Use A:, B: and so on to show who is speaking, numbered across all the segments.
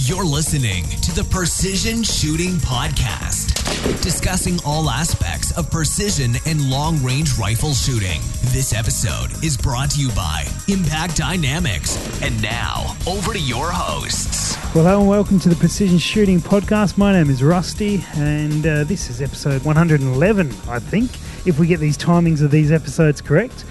A: You're listening to the Precision Shooting Podcast, discussing all aspects of precision and long-range rifle shooting. This episode is brought to you by Impact Dynamics. And now, over to your hosts.
B: Well, hello and welcome to the Precision Shooting Podcast. My name is Rusty, and this is episode 111, I think, if we get these timings of these episodes correct.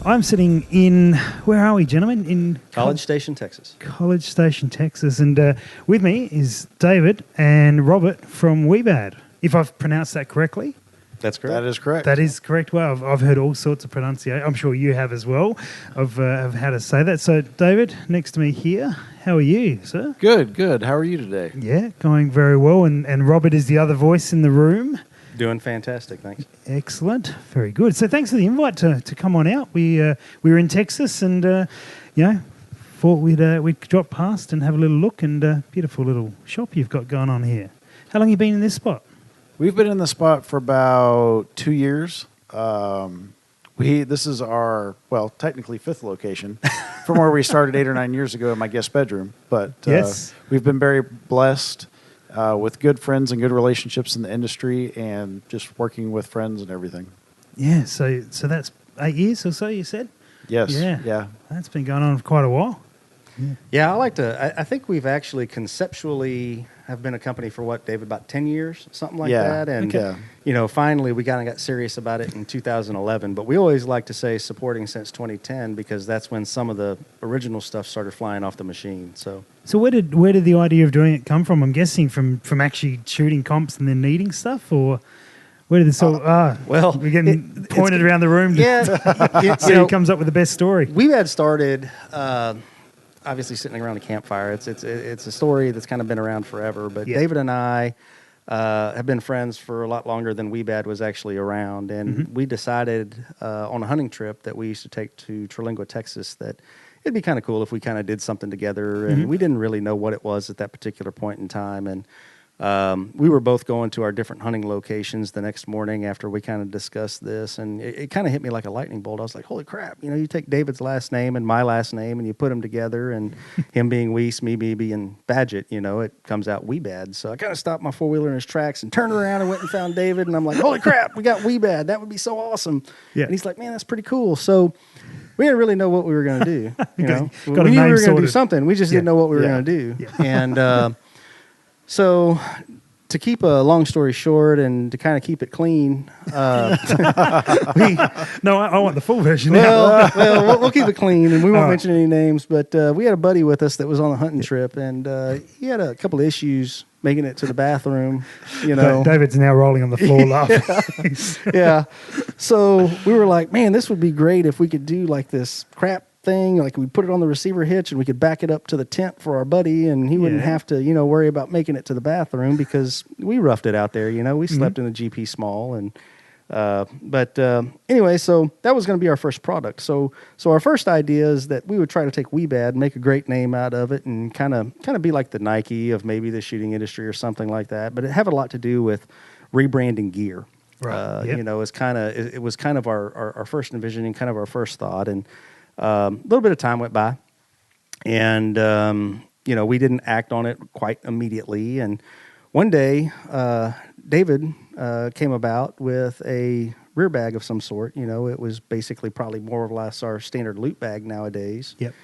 B: I'm sitting in, where are we, gentlemen? In
C: College Station, Texas.
B: College Station, Texas. And with me is David and Robert from Wiebad, if I've pronounced that correctly.
C: That's correct.
D: That is correct.
B: That is correct. Well, I've heard all sorts of pronunciation. I'm sure you have as well, of how to say that. So, David, next to me here, how are you, sir?
D: Good. How are you today?
B: Yeah, going very well. And Robert is the other voice in the room.
C: Doing fantastic, thanks.
B: Excellent. Very good. So thanks for the invite to come on out. We were in Texas and, thought we'd drop past and have a little look, and beautiful little shop you've got going on here. How long have you been in this spot?
D: We've been in the spot for about 2 years. This is our, technically fifth location from where we started 8 or 9 years ago in my guest bedroom. But
B: yes, we've
D: been very blessed with good friends and good relationships in the industry and just working with friends and everything.
B: Yeah, so that's 8 years or so, you said?
D: Yes.
B: Yeah. That's been going on for quite a while.
C: Yeah, I think we've actually conceptually have been a company for David, about 10 years, something like that. And, finally we kind of got serious about it in 2011. But we always like to say supporting since 2010 because that's when some of the original stuff started flying off the machine. So
B: where did the idea of doing it come from? I'm guessing from actually shooting comps and then needing stuff, or where did this all... we're getting pointed around the room to see who comes up with the best story.
C: Wiebad started... obviously sitting around a campfire. It's a story that's kind of been around forever. But David and I have been friends for a lot longer than Wiebad was actually around. And we decided on a hunting trip that we used to take to Terlingua, Texas, that it'd be kind of cool if we kind of did something together. And we didn't really know what it was at that particular point in time. And we were both going to our different hunting locations the next morning after we kind of discussed this, and it kind of hit me like a lightning bolt. I was like, holy crap, you take David's last name and my last name and you put them together, and him being Weiss, me being Badgett, it comes out Wiebad. So I kind of stopped my four-wheeler in his tracks and turned around and went and found David, and I'm like, holy crap, we got Wiebad. That would be so awesome. Yeah. And he's like, man, that's pretty cool. So we didn't really know what we were going to do. We knew we were going to do something. We just didn't know what we were going to do. Yeah. And so, to keep a long story short and to kind of keep it clean, I
B: want the full version.
C: Well, we'll keep it clean, and we won't mention any names. But we had a buddy with us that was on a hunting trip, and he had a couple of issues making it to the bathroom.
B: David's now rolling on the floor laughing.
C: Yeah. So we were like, man, this would be great if we could do like this crap thing, like we put it on the receiver hitch and we could back it up to the tent for our buddy, and he wouldn't have to worry about making it to the bathroom because we roughed it out there. We slept in a GP small, and anyway, so that was going to be our first product. So our first idea is that we would try to take Wiebad, make a great name out of it, and kind of be like the Nike of maybe the shooting industry or something like that. But it had a lot to do with rebranding gear. Right. It was kind of our first envisioning, kind of our first thought, and a little bit of time went by, and we didn't act on it quite immediately. And one day, David came about with a rear bag of some sort. It was basically probably more or less our standard loot bag nowadays.
B: Yep.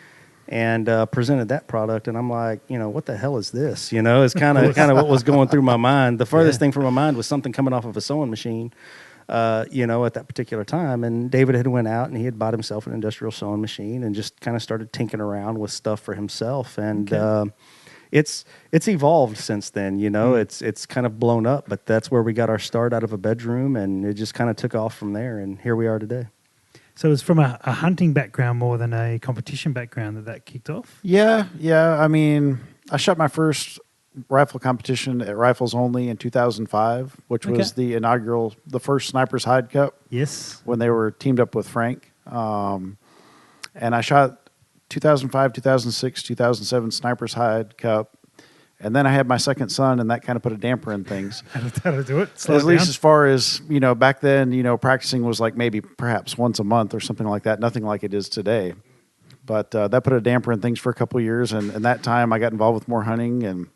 C: And presented that product, and I'm like, what the hell is this? It's kind of what was going through my mind. The furthest thing from my mind was something coming off of a sewing machine. At that particular time. And David had went out and he had bought himself an industrial sewing machine and just kind of started tinkering around with stuff for himself. And it's evolved since then, it's kind of blown up, but that's where we got our start out of a bedroom, and it just kind of took off from there, and here we are today.
B: So it's from a hunting background more than a competition background that kicked off?
D: Yeah. I mean, I shot my first rifle competition at Rifles Only in 2005, which was the first Sniper's Hide Cup.
B: Yes.
D: When they were teamed up with Frank. And I shot 2005, 2006, 2007 Sniper's Hide Cup. And then I had my second son, and that kind of put a damper in things.
B: That'll do it.
D: At least as far as, back then, practicing was like perhaps once a month or something like that. Nothing like it is today. But that put a damper in things for a couple of years. And in that time, I got involved with more hunting. And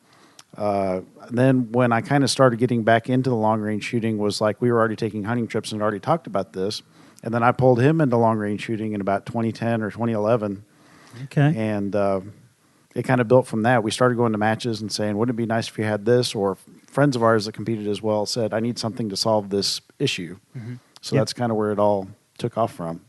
D: then when I kind of started getting back into the long range shooting, was like we were already taking hunting trips and already talked about this. And then I pulled him into long range shooting in about 2010 or 2011.
B: Okay.
D: And it kind of built from that. We started going to matches and saying, wouldn't it be nice if you had this? Or friends of ours that competed as well said, I need something to solve this issue.
B: Mm-hmm.
D: So that's kind of where it all took off from.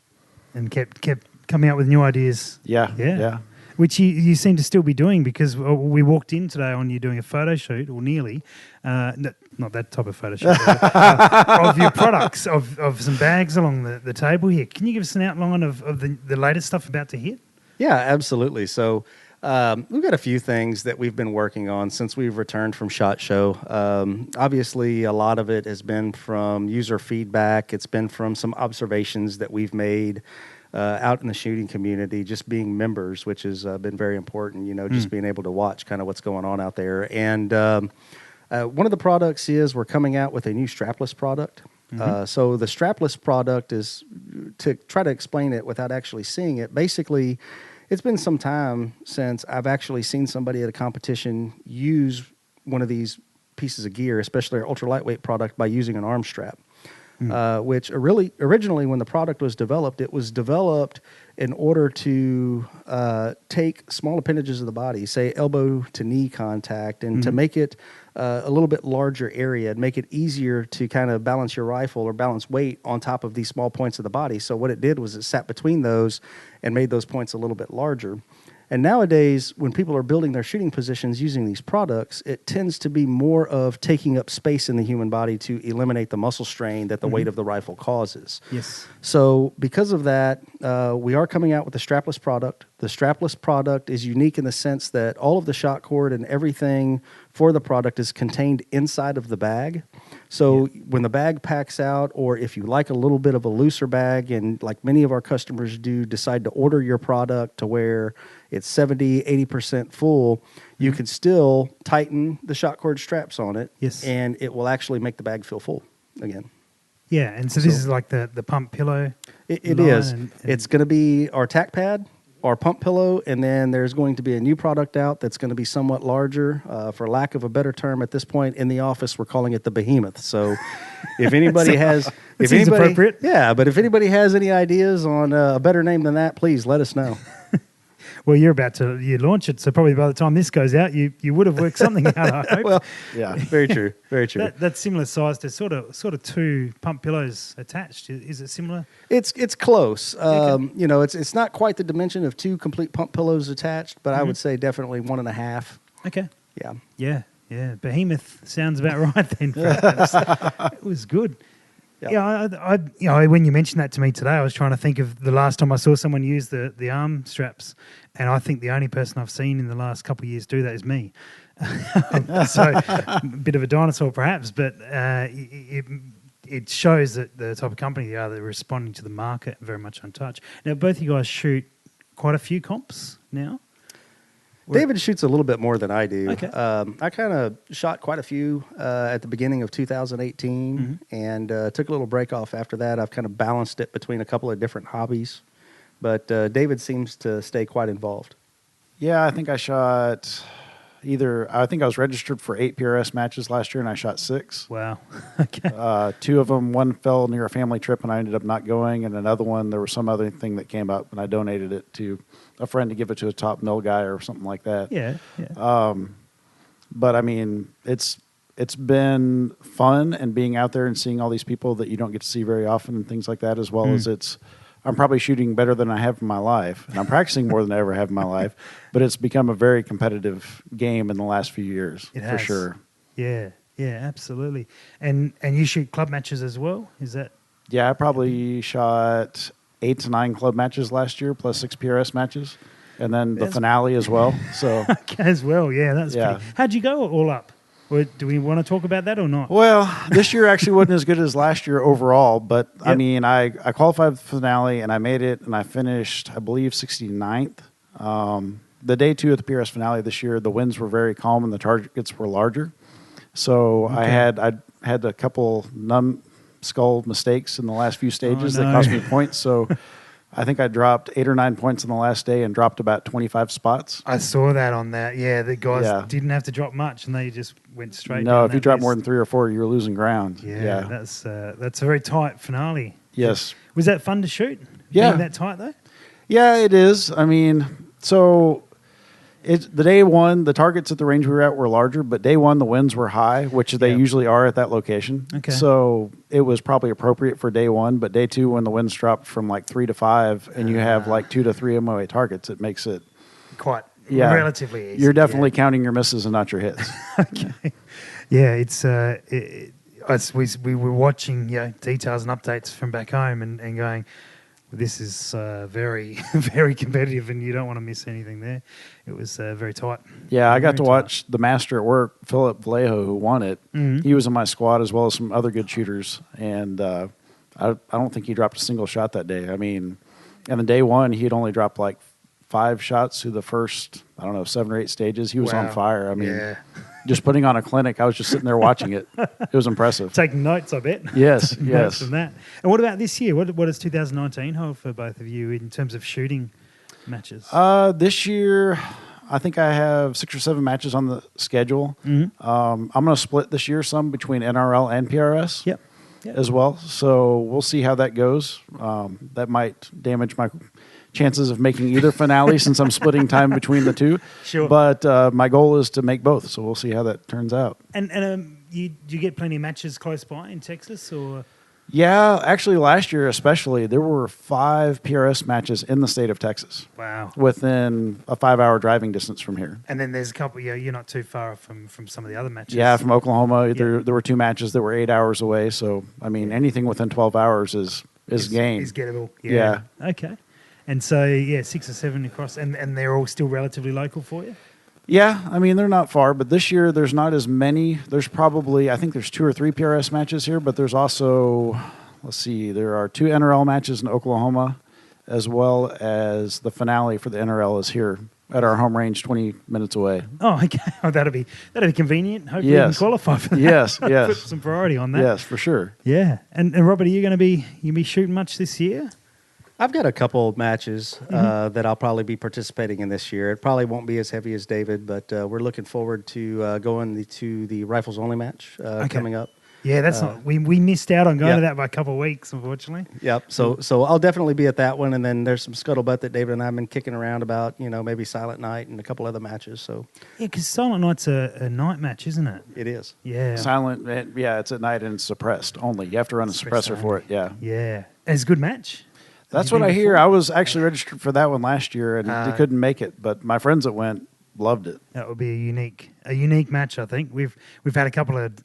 B: And kept coming up with new ideas.
D: Yeah.
B: Which you seem to still be doing, because we walked in today on you doing a photo shoot, or nearly. Not that type of photo shoot. Of your products, of some bags along the table here. Can you give us an outline of the latest stuff about to hit?
C: Yeah, absolutely. So we've got a few things that we've been working on since we've returned from SHOT Show. Obviously, a lot of it has been from user feedback. It's been from some observations that we've made out in the shooting community, just being members, which has been very important, just being able to watch kind of what's going on out there. And one of the products is we're coming out with a new strapless product. So the strapless product is, to try to explain it without actually seeing it, basically it's been some time since I've actually seen somebody at a competition use one of these pieces of gear, especially our ultra lightweight product, by using an arm strap. Which originally, when the product was developed, it was developed in order to take small appendages of the body, say elbow to knee contact, and to make it a little bit larger area and make it easier to kind of balance your rifle or balance weight on top of these small points of the body. So what it did was it sat between those and made those points a little bit larger. And nowadays, when people are building their shooting positions using these products, it tends to be more of taking up space in the human body to eliminate the muscle strain that the weight of the rifle causes.
B: Yes.
C: So because of that, we are coming out with a strapless product. The strapless product is unique in the sense that all of the shot cord and everything for the product is contained inside of the bag. So when the bag packs out, or if you like a little bit of a looser bag, and like many of our customers do, decide to order your product to where it's 70, 80% full, you can still tighten the shot cord straps on it.
B: Yes.
C: And it will actually make the bag feel full again.
B: Yeah, and so this is like the pump pillow.
C: It is. It's going to be our tack pad, our pump pillow, and then there's going to be a new product out that's going to be somewhat larger. For lack of a better term, at this point in the office, we're calling it the behemoth. So if anybody has...
B: Seems appropriate.
C: Yeah, but if anybody has any ideas on a better name than that, please let us know.
B: Well, you're about to launch it, so probably by the time this goes out, you would have worked something out, I hope.
C: Well, yeah, very true, very true.
B: That's similar size to sort of two pump pillows attached. Is it similar?
C: It's close. It's not quite the dimension of two complete pump pillows attached, but I would say definitely 1.5.
B: Okay.
C: Yeah.
B: Yeah. Behemoth sounds about right then. It was good.
C: Yep.
B: Yeah, I when you mentioned that to me today, I was trying to think of the last time I saw someone use the arm straps, and I think the only person I've seen in the last couple of years do that is me. So a bit of a dinosaur perhaps, but it shows that the type of company they are, they're responding to the market very much untouched. Now, both of you guys shoot quite a few comps now.
C: David shoots a little bit more than I do.
B: Okay.
C: I kind of shot quite a few at the beginning of 2018 and took a little break off after that. I've kind of balanced it between a couple of different hobbies. But David seems to stay quite involved.
D: Yeah, I think I shot I think I was registered for 8 PRS matches last year, and I shot 6.
B: Wow. Okay.
D: 2 of them, one fell near a family trip, and I ended up not going, and another one, there was some other thing that came up, and I donated it to a friend to give it to a top mill guy or something like that.
B: Yeah.
D: But I mean, it's been fun, and being out there and seeing all these people that you don't get to see very often and things like that, as well as I'm probably shooting better than I have in my life, and I'm practicing more than I ever have in my life, but it's become a very competitive game in the last few years, for sure.
B: Yeah, absolutely. And you shoot club matches as well? Is that?
D: Yeah, I probably shot 8 to 9 club matches last year, plus 6 PRS matches, and then the finale as well. So
B: as well, yeah, that's pretty. How'd you go all up? Or do we want to talk about that or not?
D: Well, this year actually wasn't as good as last year overall, but I mean, I qualified for the finale and I made it, and I finished, I believe, 69th. The day 2 of the PRS finale this year, the winds were very calm and the targets were larger. So I had a couple numbskull mistakes in the last few stages that cost me points. So I think I dropped 8 or 9 points on the last day and dropped about 25 spots.
B: I saw that on that. Yeah, the guys
D: Yeah.
B: didn't have to drop much, and they just went straight.
D: No,
B: down
D: if you
B: that
D: drop
B: list.
D: more than 3 or 4, you're losing ground.
B: Yeah, that's a very tight finale.
D: Yes.
B: Was that fun to shoot?
D: Yeah.
B: Being that tight though.
D: Yeah, it is. I mean, so the day one, the targets at the range we were at were larger, but day one the winds were high, which they usually are at that location.
B: Okay.
D: So it was probably appropriate for day one, but day two, when the winds dropped from like 3 to 5, and you have like 2 to 3 MOA targets, it makes it
B: Quite relatively easy.
D: You're definitely counting your misses and not your hits.
B: Okay. Yeah, it's as we were watching details and updates from back home and going, this is very, very competitive and you don't want to miss anything there. It was very tight.
D: Yeah, I got
B: Very
D: to watch the master at work, Philip Vallejo, who won it.
B: Mm-hmm.
D: He was in my squad as well as some other good shooters. And I don't think he dropped a single shot that day. I mean, and then day one, he had only dropped like 5 shots through the first, 7 or 8 stages. He was on fire. I mean, just putting on a clinic. I was just sitting there watching it. It was impressive.
B: Taking notes, I bet.
D: Yes,
B: Notes
D: yes.
B: from that. And what about this year? What does 2019 hold for both of you in terms of shooting matches?
D: This year, I think I have 6 or 7 matches on the schedule.
B: Mm-hmm.
D: I'm going to split this year some between NRL and PRS.
B: Yep.
D: As well. So we'll see how that goes. That might damage my chances of making either finale since I'm splitting time between the two.
B: Sure.
D: But my goal is to make both, so we'll see how that turns out.
B: And do you get plenty of matches close by in Texas or?
D: Yeah, actually last year especially, there were 5 PRS matches in the state of Texas.
B: Wow.
D: Within a 5-hour driving distance from here.
B: And then there's a couple, you're not too far from some of the other matches.
D: Yeah, from Oklahoma, there were 2 matches that were 8 hours away. So, I mean, anything within 12 hours is game.
B: Is gettable.
D: Yeah.
B: Okay. And so, 6 or 7 across, and they're all still relatively local for you?
D: Yeah, I mean, they're not far, but this year there's not as many. There's probably, I think there's 2 or 3 PRS matches here, but there's also, there are 2 NRL matches in Oklahoma, as well as the finale for the NRL is here at our home range 20 minutes away.
B: Oh, okay. Oh, that'll be convenient. Hopefully you can qualify for that.
D: Yes.
B: Put some priority on that.
D: Yes, for sure.
B: Yeah. And Robert, are you going to be shooting much this year?
C: I've got a couple of matches that I'll probably be participating in this year. It probably won't be as heavy as David, but we're looking forward to going to the rifles only match coming up.
B: Yeah, that's not. We missed out on going to that by a couple of weeks, unfortunately.
C: Yep. So I'll definitely be at that one, and then there's some scuttlebutt that David and I have been kicking around about. Maybe Silent Night and a couple other matches. So
B: yeah, because Silent Night's a night match, isn't it?
C: it is.
B: Yeah.
D: Silent, it's at night and it's suppressed only. You have to run a suppressor for it. Yeah.
B: Yeah. And it's a good match.
D: That's what I hear. I was actually registered for that one last year and couldn't make it, but my friends that went loved it.
B: That would be a unique match. I think we've had a couple of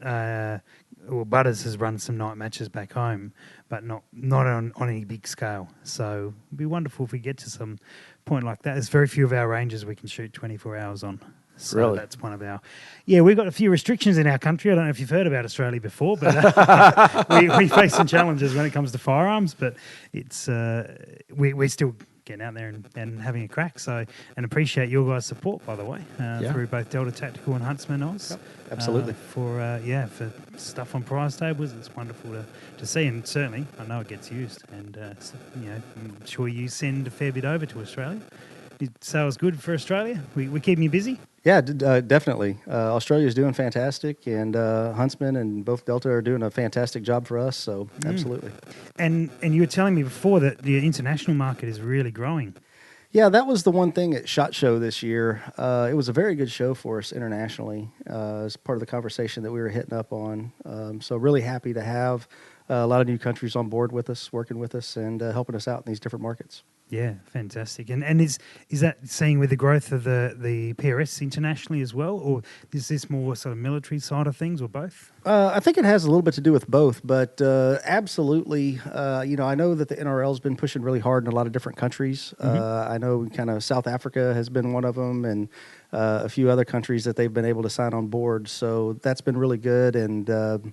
B: Butters has run some night matches back home, but not on any big scale. So it'd be wonderful if we get to some point like that. There's very few of our ranges we can shoot 24 hours on. So
D: really?
B: That's one of our... Yeah, we've got a few restrictions in our country. I don't know if you've heard about Australia before, but we face some challenges when it comes to firearms, but it's we're still getting out there and having a crack. So, and appreciate your guys' support, by the way, through both Delta Tactical and Huntsman Oz.
C: Yep, absolutely.
B: For stuff on prize tables, it's wonderful to see, and certainly I know it gets used. And I'm sure you send a fair bit over to Australia. Sales good for Australia? We're keeping you busy?
C: Yeah, definitely. Australia's doing fantastic, and Huntsman and both Delta are doing a fantastic job for us, so absolutely.
B: And you were telling me before that the international market is really growing.
C: Yeah, that was the one thing at SHOT Show this year. It was a very good show for us internationally as part of the conversation that we were hitting up on. So really happy to have a lot of new countries on board with us, working with us, and helping us out in these different markets.
B: Yeah, fantastic. And is that seeing with the growth of the PRS internationally as well, or is this more sort of military side of things, or both?
C: I think it has a little bit to do with both, but absolutely. I know that the NRL's been pushing really hard in a lot of different countries. I know kind of South Africa has been one of them, and a few other countries that they've been able to sign on board. So that's been really good, and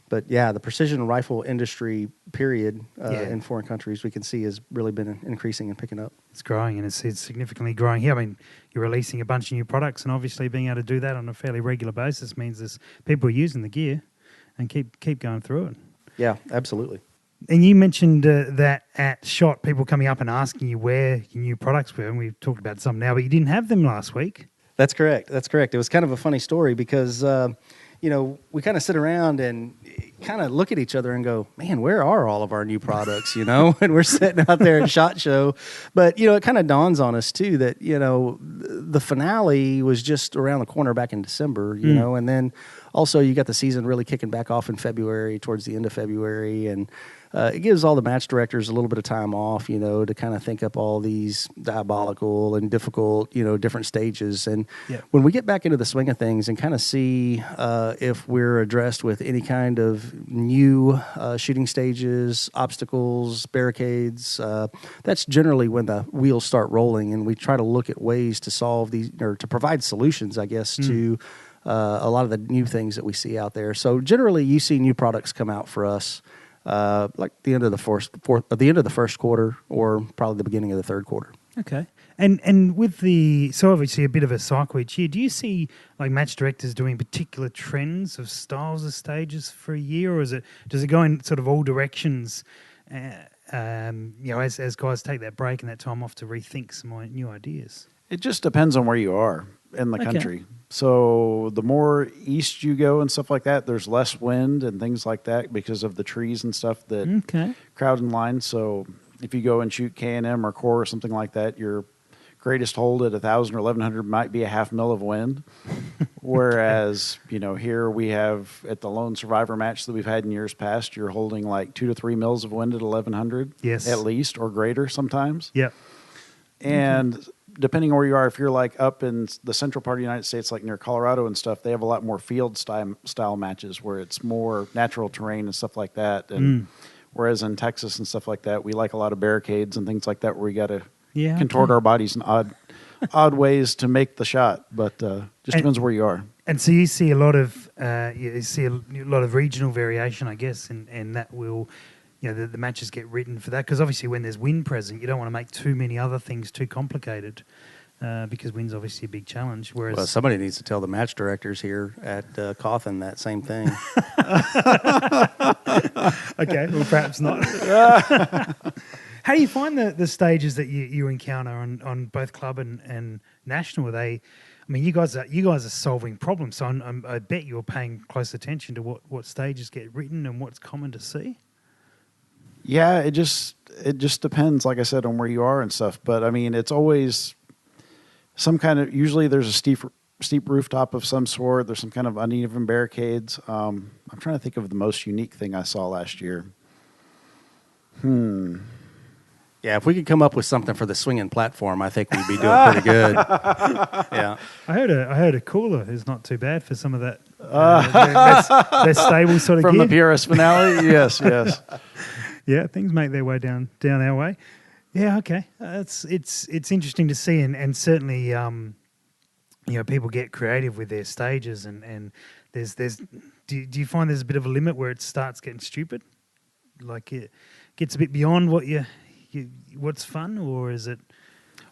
C: but yeah, the precision rifle industry, period, in foreign countries, we can see has really been increasing and picking up.
B: It's growing, and it's significantly growing here. I mean, you're releasing a bunch of new products, and obviously being able to do that on a fairly regular basis means there's people using the gear and keep going through it.
C: Yeah, absolutely.
B: And you mentioned that at SHOT, people coming up and asking you where your new products were, and we've talked about some now, but you didn't have them last week.
C: That's correct. That's correct. It was kind of a funny story because, we kind of sit around and kind of look at each other and go, man, where are all of our new products, And we're sitting out there at SHOT Show. But, it kind of dawns on us, too, that, the finale was just around the corner back in December, and then also you got the season really kicking back off in February, towards the end of February, and it gives all the match directors a little bit of time off, to kind of think up all these diabolical and difficult, different stages. And when we get back into the swing of things and kind of see if we're addressed with any kind of new shooting stages, obstacles, barricades, that's generally when the wheels start rolling, and we try to look at ways to solve these, or to provide solutions, I guess, to a lot of the new things that we see out there. So generally, you see new products come out for us. Like the end of the first quarter, or probably the beginning of the third quarter.
B: Okay, and with so obviously a bit of a cycle each year. Do you see like match directors doing particular trends of styles of stages for a year, or does it go in sort of all directions? As guys take that break and that time off to rethink some new ideas.
D: It just depends on where you are in the country. So the more east you go and stuff like that, there's less wind and things like that because of the trees and stuff that crowd in line. So if you go and shoot K&M or core or something like that, your greatest hold at 1,000 or 1,100 might be a half mil of wind. Whereas, here we have at the Lone Survivor match that we've had in years past, you're holding like 2 to 3 mils of wind at 1,100, at least, or greater sometimes.
B: Yep.
D: And depending on where you are, if you're like up in the central part of the United States, like near Colorado and stuff, they have a lot more field style matches where it's more natural terrain and stuff like that. And whereas in Texas and stuff like that, we like a lot of barricades and things like that where we got to contort our bodies in odd ways to make the shot. But just depends where you are. And
B: so you see a lot of regional variation, I guess, and that will. The matches get written for that because obviously when there's wind present, you don't want to make too many other things too complicated because wind's obviously a big challenge. Whereas
C: somebody needs to tell the match directors here at Cawthon that same thing.
B: Okay, well perhaps not. How do you find the stages that you encounter on both club and national? You guys are solving problems, so I bet you're paying close attention to what stages get written and what's common to see.
D: Yeah, it just depends, like I said, on where you are and stuff. But it's always some kind of. Usually, there's a steep rooftop of some sort. There's some kind of uneven barricades. I'm trying to think of the most unique thing I saw last year.
C: Yeah, if we could come up with something for the swinging platform, I think we'd be doing pretty good. Yeah,
B: I heard a cooler is not too bad for some of that. Their stable sort of
D: from
B: gear.
D: The PRS finale. Yes.
B: Yeah, things make their way down our way. Yeah, okay. It's interesting to see, and certainly, people get creative with their stages, and there's. Do you find there's a bit of a limit where it starts getting stupid, like it gets a bit beyond what's fun, or is it?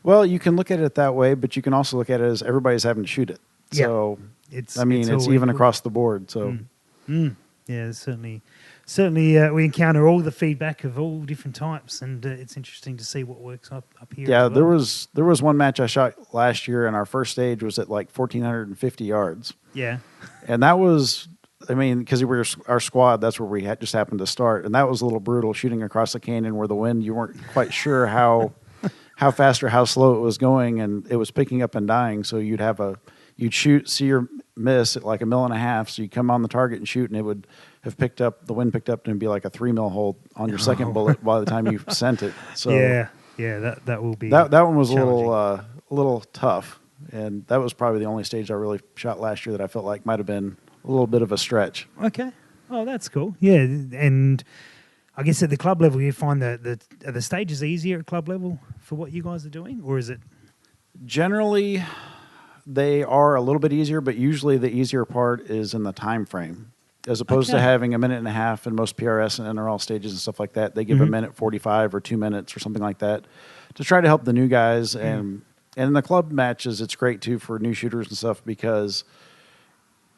D: Well, you can look at it that way, but you can also look at it as everybody's having to shoot it. So it's even across the board. So
B: yeah, certainly. We encounter all the feedback of all different types, and it's interesting to see what works up here.
D: Yeah, there was one match I shot last year, and our first stage was at like 1,450 yards.
B: Yeah,
D: and that was, because we were our squad, that's where we just happened to start, and that was a little brutal shooting across the canyon where the wind, you weren't quite sure how fast or how slow it was going, and it was picking up and dying. So you'd shoot, see your miss at like 1.5 mils, so you come on the target and shoot, and it would have the wind picked up, and it'd be like a 3 mil hold on your second bullet by the time you sent it. So
B: yeah, that will be
D: that one was a little tough, and that was probably the only stage I really shot last year that I felt like might have been a little bit of a stretch.
B: Okay, oh that's cool. Yeah, and I guess at the club level, you find are the stages easier at club level for what you guys are doing, or is it
D: generally? They are a little bit easier, but usually the easier part is in the time frame. As opposed to having 1.5 minutes in most PRS and NRL stages and stuff like that, they give 1:45 or 2 minutes or something like that to try to help the new guys. And in the club matches, it's great too for new shooters and stuff because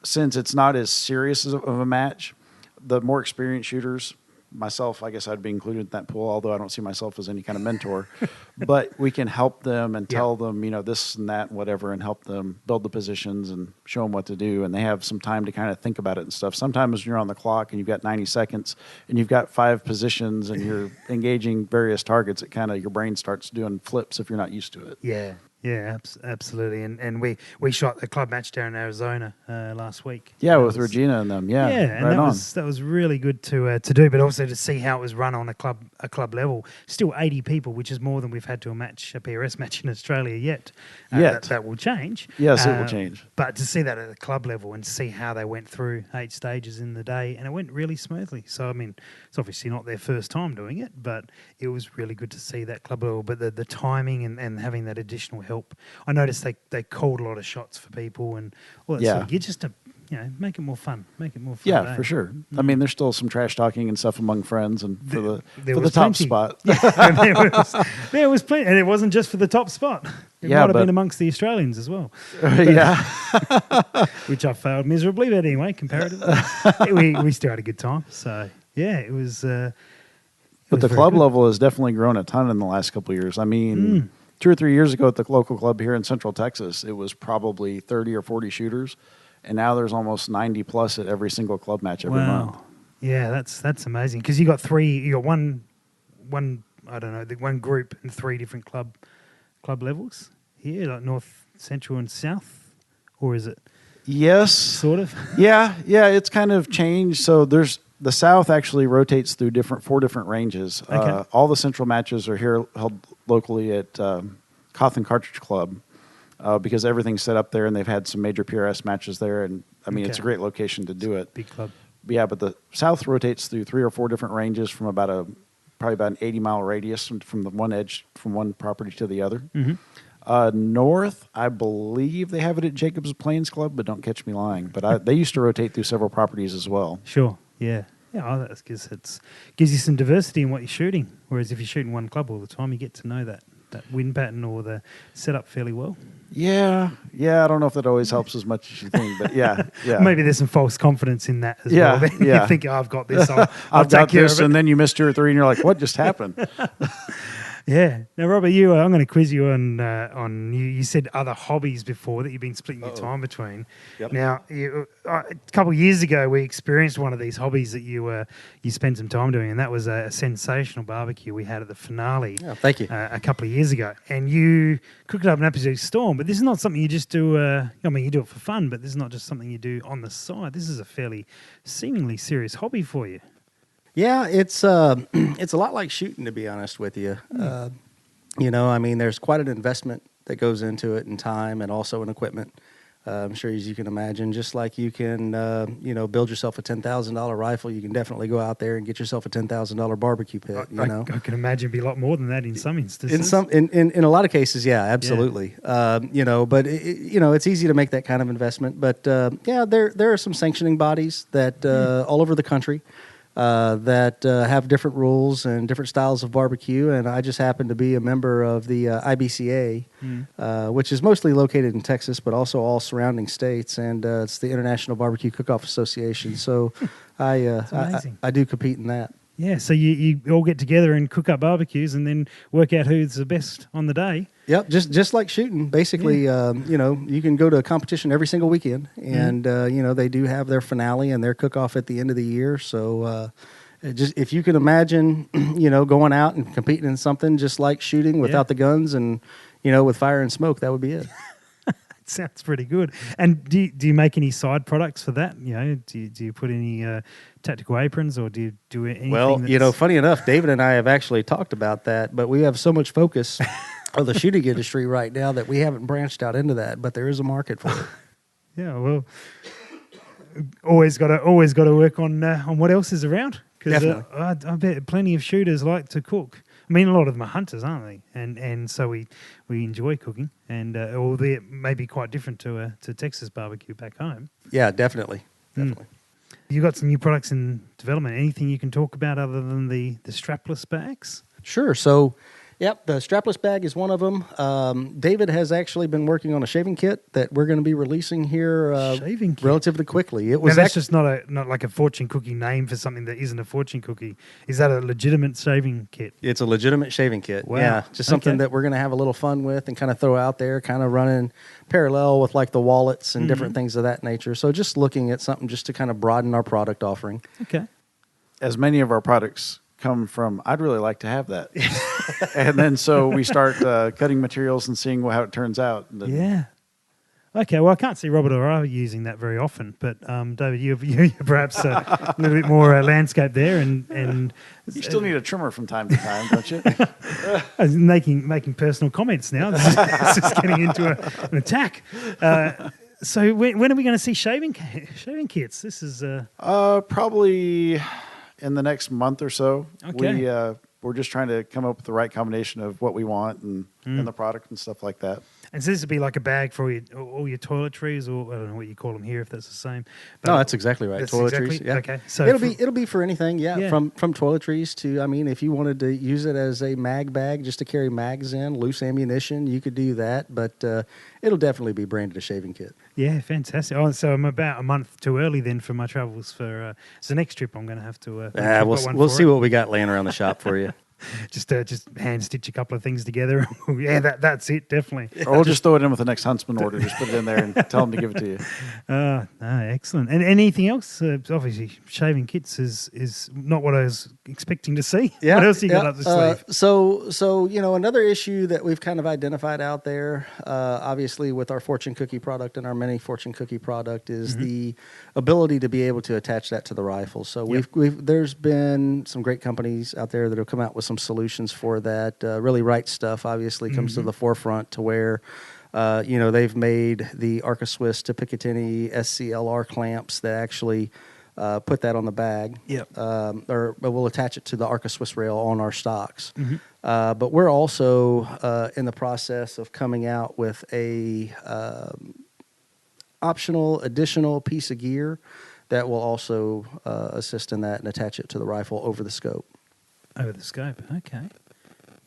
D: since it's not as serious of a match, the more experienced shooters myself, I guess I'd be included in that pool, although I don't see myself as any kind of mentor. But we can help them and tell them, this and that and whatever, and help them build the positions and show them what to do. And they have some time to kind of think about it and stuff. Sometimes when you're on the clock and you've got 90 seconds and you've got 5 positions and you're engaging various targets, it kind of, your brain starts doing flips if you're not used to it.
B: Yeah. Yeah, absolutely. And we shot a club match down in Arizona last week.
D: Yeah, with Regina and them. Yeah,
B: and that was really good to do, but also to see how it was run on a club level. Still 80 people, which is more than we've had to a PRS match in Australia yet. That will change.
D: Yes, it will change.
B: But to see that at a club level and see how they went through 8 stages in the day, and it went really smoothly. So, I mean, it's obviously not their first time doing it, but it was really good to see that club level. But the timing and having that additional help. I noticed they called a lot of shots for people and all that stuff. You just to make it more fun.
D: Yeah, for sure. I mean, there's still some trash talking and stuff among friends and for the top
B: plenty.
D: spot.
B: there was plenty, and it wasn't just for the top spot. It might have been amongst the Australians as well. Which I failed miserably, but anyway, comparatively, we still had a good time. So yeah, it was.
D: But the club level has definitely grown a ton in the last couple of years. I mean. 2 or 3 years ago at the local club here in Central Texas, it was probably 30 or 40 shooters, and now there's almost 90 plus at every single club match every month.
B: Yeah, that's amazing because you got one I don't know, one group in 3 different club levels here, like North, Central, and South, or is it?
D: Yes,
B: sort of.
D: yeah, it's kind of changed. So there's. The South actually rotates through 4 different ranges.
B: Okay.
D: All the Central matches are here held locally at Cawthon Cartridge Club because everything's set up there, and they've had some major PRS matches there. And I mean, it's a great location to do it.
B: Big club.
D: Yeah, but the South rotates through 3 or 4 different ranges from probably about an 80-mile radius from the one edge from one property to the other.
B: Mm-hmm.
D: North, I believe they have it at Jacobs Plains Club, but don't catch me lying. But they used to rotate through several properties as well.
B: Sure. Yeah. That's because it gives you some diversity in what you're shooting. Whereas if you're shooting one club all the time, you get to know that wind pattern or the setup fairly well.
D: Yeah. I don't know if that always helps as much as you think, but yeah.
B: Maybe there's some false confidence in that as well. You think, I've got this. I've
D: got this, and then you miss 2 or 3, and you're like, what just happened?
B: Yeah. Now, Robert, I'm going to quiz you on you said other hobbies before that you've been splitting your time between.
C: Yep.
B: Now, a couple of years ago, we experienced one of these hobbies that you spent some time doing, and that was a sensational barbecue we had at the finale.
C: Oh, thank you.
B: A couple of years ago, and you cooked up an absolute storm. But this is not something you just do. You do it for fun, but this is not just something you do on the side. This is a fairly seemingly serious hobby for you.
C: Yeah, it's a lot like shooting, to be honest with you. I mean, there's quite an investment that goes into it in time and also in equipment. I'm sure as you can imagine, just like you can, build yourself a $10,000 rifle, you can definitely go out there and get yourself a $10,000 barbecue pit.
B: I can imagine it'd be a lot more than that in some instances.
C: In a lot of cases, yeah, absolutely. Yeah. But it's easy to make that kind of investment. But there are some sanctioning bodies that all over the country. That have different rules and different styles of barbecue, and I just happen to be a member of the IBCA, which is mostly located in Texas, but also all surrounding states, and it's the International Barbecue Cook-Off Association. So I do compete in that.
B: Yeah, so you all get together and cook up barbecues and then work out who's the best on the day.
C: Yep, just like shooting. Basically, you can go to a competition every single weekend, and they do have their finale and their cook-off at the end of the year. So if you can imagine, going out and competing in something just like shooting without the guns and, with fire and smoke, that would be it.
B: Sounds pretty good. And do you make any side products for that? Do you put any tactical aprons, or do you do anything?
C: Well, funny enough, David and I have actually talked about that, but we have so much focus on the shooting industry right now that we haven't branched out into that. But there is a market for it.
B: Yeah, well, always got to work on what else is around, because I bet plenty of shooters like to cook. I mean, a lot of them are hunters, aren't they? And so we enjoy cooking, and albeit maybe quite different to Texas barbecue back home.
C: Yeah, definitely.
B: You got some new products in development. Anything you can talk about other than the strapless bags?
C: Sure. So, Yep, the strapless bag is one of them. David has actually been working on a shaving kit that we're going to be releasing here
B: Shaving kit?
C: relatively quickly. It
B: Now,
C: was
B: that's just not like a fortune cookie name for something that isn't a fortune cookie. Is that a legitimate shaving kit?
C: It's a legitimate shaving kit.
B: Wow.
C: Yeah, just something
B: Okay.
C: that we're going to have a little fun with and kind of throw out there, kind of running parallel with like the wallets and different things of that nature. So just looking at something just to kind of broaden our product offering.
B: Okay.
D: As many of our products come from, I'd really like to have that. And then so we start cutting materials and seeing how it turns out. And then,
B: Yeah. Okay, well, I can't see Robert or I using that very often, but David, you're perhaps a little bit more landscape there, and
D: You still need a trimmer from time to time, don't you?
B: making personal comments now. This is getting into an attack. So when are we going to see shaving kits? This is
D: Probably in the next month or so.
B: Okay.
D: We're just trying to come up with the right combination of what we want and the product and stuff like that.
B: and so this would be like a bag for all your toiletries, or I don't know what you call them here, if that's the same. But
C: No, that's exactly right.
B: that's
C: Toiletries.
B: exactly-
C: Yeah.
B: okay. So
C: it'll be for anything. Yeah,
B: Yeah.
C: from toiletries to, I mean, if you wanted to use it as a mag bag just to carry mags in, loose ammunition, you could do that. But it'll definitely be branded a shaving kit.
B: Yeah, fantastic. Oh, so I'm about a month too early then for my travels. For so next trip, I'm going to have to. Make sure I've got one
C: We'll
B: for
C: see
B: it.
C: what we got laying around the shop for you.
B: Just hand stitch a couple of things together. Yeah, that's it, definitely.
D: Or we'll just throw it in with the next Huntsman order. Just put it in there and tell them to give it to you.
B: No, excellent. And anything else? Obviously, shaving kits is not what I was expecting to see. What else you got up the sleeve?
C: So another issue that we've kind of identified out there, obviously with our fortune cookie product and our mini fortune cookie product, is the ability to be able to attach that to the rifle. So there's been some great companies out there that have come out with some solutions for that. Really Right Stuff obviously comes to the forefront to where they've made the Arca Swiss to Picatinny SCLR clamps that actually put that on the bag.
B: Yep.
C: Or we'll attach it to the Arca Swiss rail on our stocks. But we're also in the process of coming out with a optional additional piece of gear that will also assist in that and attach it to the rifle over the scope.
B: Over the scope. Okay.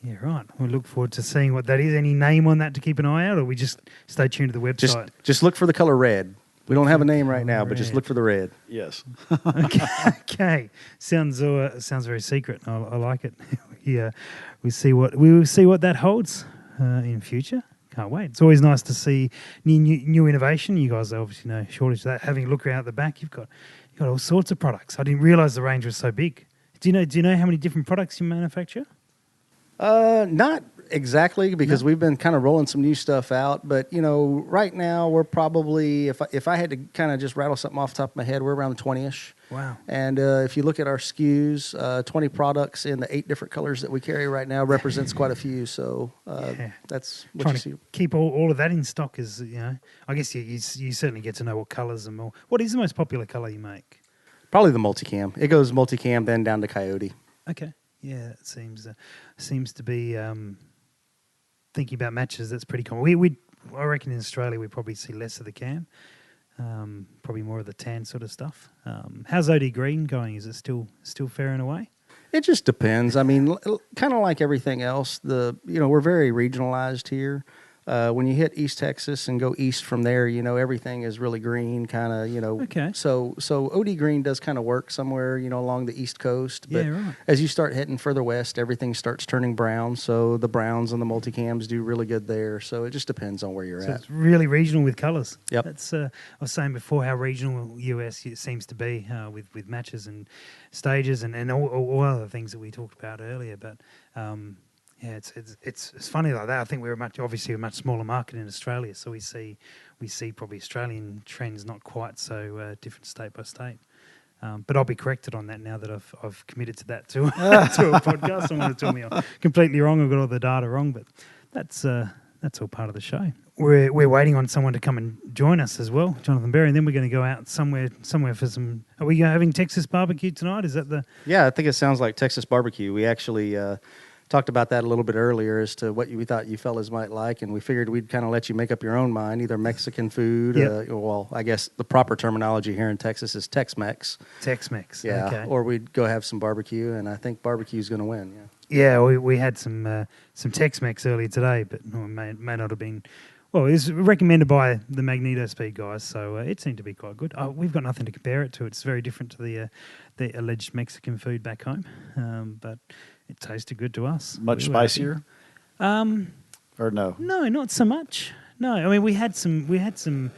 B: Yeah, right. We look forward to seeing what that is. Any name on that to keep an eye out, or we just stay tuned to the website?
C: Just look for the color red. We don't have a name right now, but just
B: Red.
C: look for the red.
D: Yes.
B: Okay. Sounds very secret. I like it. Yeah, we will see what that holds in future. Can't wait. It's always nice to see new innovation. You guys obviously know shortage of that. Having a look out the back, you've got all sorts of products. I didn't realise the range was so big. Do you know how many different products you manufacture?
C: Not exactly, because we've been kind of rolling some new stuff out. But right now we're probably, if I had to kind of just rattle something off the top of my head, we're around 20-ish.
B: Wow.
C: And if you look at our SKUs, 20 products in the 8 different colors that we carry right now represents quite a few. So that's what
B: Trying
C: you see.
B: to keep all of that in stock is, I guess you certainly get to know what colours and more. What is the most popular colour you make?
C: Probably the multicam. It goes multicam, then down to coyote.
B: Okay. Yeah, it seems to be thinking about matches. That's pretty common. I reckon in Australia we probably see less of the cam, probably more of the tan sort of stuff. How's OD Green going? Is it still faring away?
C: It just depends. I mean, kind of like everything else, we're very regionalized here. When you hit East Texas and go east from there, everything is really green, kind of,
B: Okay.
C: So OD Green does kind of work somewhere, along the East Coast. But
B: Yeah, right.
C: as you start heading further west, everything starts turning brown. So the browns and the multicams do really good there. So it just depends on where you're
B: So
C: at.
B: it's really regional with colours.
C: Yep.
B: That's I was saying before how regional US it seems to be with matches and stages and all other things that we talked about earlier. But yeah, it's funny like that. I think we're obviously a much smaller market in Australia, so we see probably Australian trends not quite so different state by state. But I'll be corrected on that now that I've committed to that to a podcast. Someone will tell me I'm completely wrong. I've got all the data wrong, but that's all part of the show. We're waiting on someone to come and join us as well, Jonathan Berry, and then we're going to go out somewhere for some. Are we having Texas barbecue tonight? Is that the?
C: Yeah, I think it sounds like Texas barbecue. We actually talked about that a little bit earlier as to what we thought you fellas might like, and we figured we'd kind of let you make up your own mind, either Mexican food,
B: Yep.
C: well, I guess the proper terminology here in Texas is Tex-Mex.
B: Tex-Mex.
C: Yeah,
B: Okay.
C: or we'd go have some barbecue, and I think barbecue is going to win, yeah.
B: Yeah, we had some Tex-Mex earlier today, but it may not have been. Well, it was recommended by the Magneto Speed guys, so it seemed to be quite good. We've got nothing to compare it to. It's very different to the alleged Mexican food back home, but it tasted good to us.
D: Much spicier? Or no?
B: No, not so much. No, I mean we had some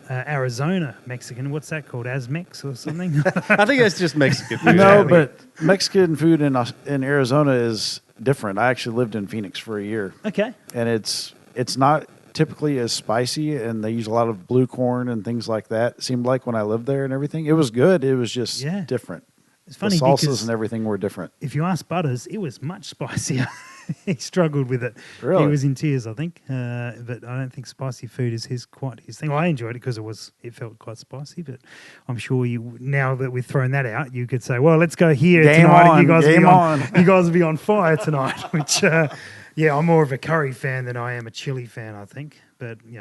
B: Arizona Mexican. What's that called? Asmex or something?
C: I think that's just Mexican food.
D: No, but Mexican food in Arizona is different. I actually lived in Phoenix for a year.
B: Okay.
D: And it's not typically as spicy, and they use a lot of blue corn and things like that. It seemed like when I lived there and everything. It was good. It was just different.
B: It's funny
D: the salsas
B: because
D: and everything were different.
B: If you ask Butters, it was much spicier. He struggled with it.
D: Really?
B: He was in tears, I think. But I don't think spicy food is quite his thing. Well, I enjoyed it because it felt quite spicy. But I'm sure now that we've thrown that out, you could say, well, let's go here tonight. You guys will be on fire tonight. Which, I'm more of a curry fan than I am a chili fan, I think. But you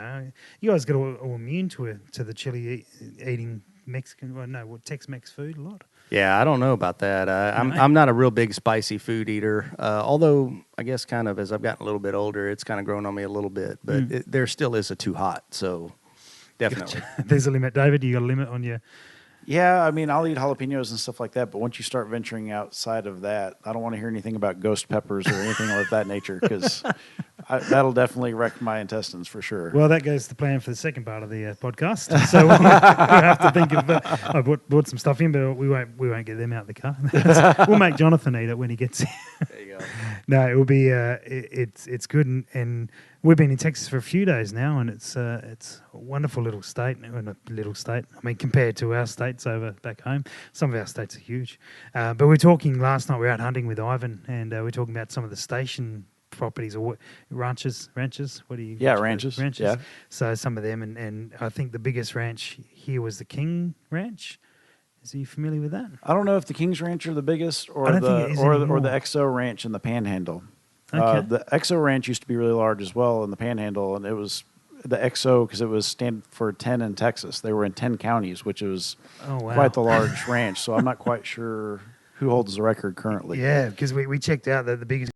B: guys got all immune to the chili eating Mexican. Well, no, Tex-Mex food a lot.
C: Yeah, I don't know about that. I'm not a real big spicy food eater. Although I guess kind of as I've gotten a little bit older, it's kind of grown on me a little bit. But there still is a too hot. So definitely,
B: there's a limit. David, you got a limit on your.
D: Yeah, I mean, I'll eat jalapenos and stuff like that, but once you start venturing outside of that, I don't want to hear anything about ghost peppers or anything of that nature, because that'll definitely wreck my intestines for sure.
B: Well, that goes to the plan for the second part of the podcast. So we have to think of. I brought some stuff in, but we won't get them out of the car. We'll make Jonathan eat it when he gets here.
C: There you go.
B: No, it will be. It's good, and we've been in Texas for a few days now, and it's a wonderful little state. And a little state. I mean, compared to our states over back home, some of our states are huge. But we were talking last night. We were out hunting with Ivan, and we were talking about some of the station properties or ranches. What do you?
D: Yeah, ranches. Yeah.
B: So some of them, and I think the biggest ranch here was the King Ranch. Are you familiar with that?
D: I don't know if the King's Ranch are the biggest or the XO Ranch in the Panhandle.
B: Okay.
D: The XO Ranch used to be really large as well in the Panhandle, and it was the XO because it was stand for 10 in Texas. They were in 10 counties, which was quite the large ranch. So I'm not quite sure who holds the record currently.
B: Yeah, because we checked out that the biggest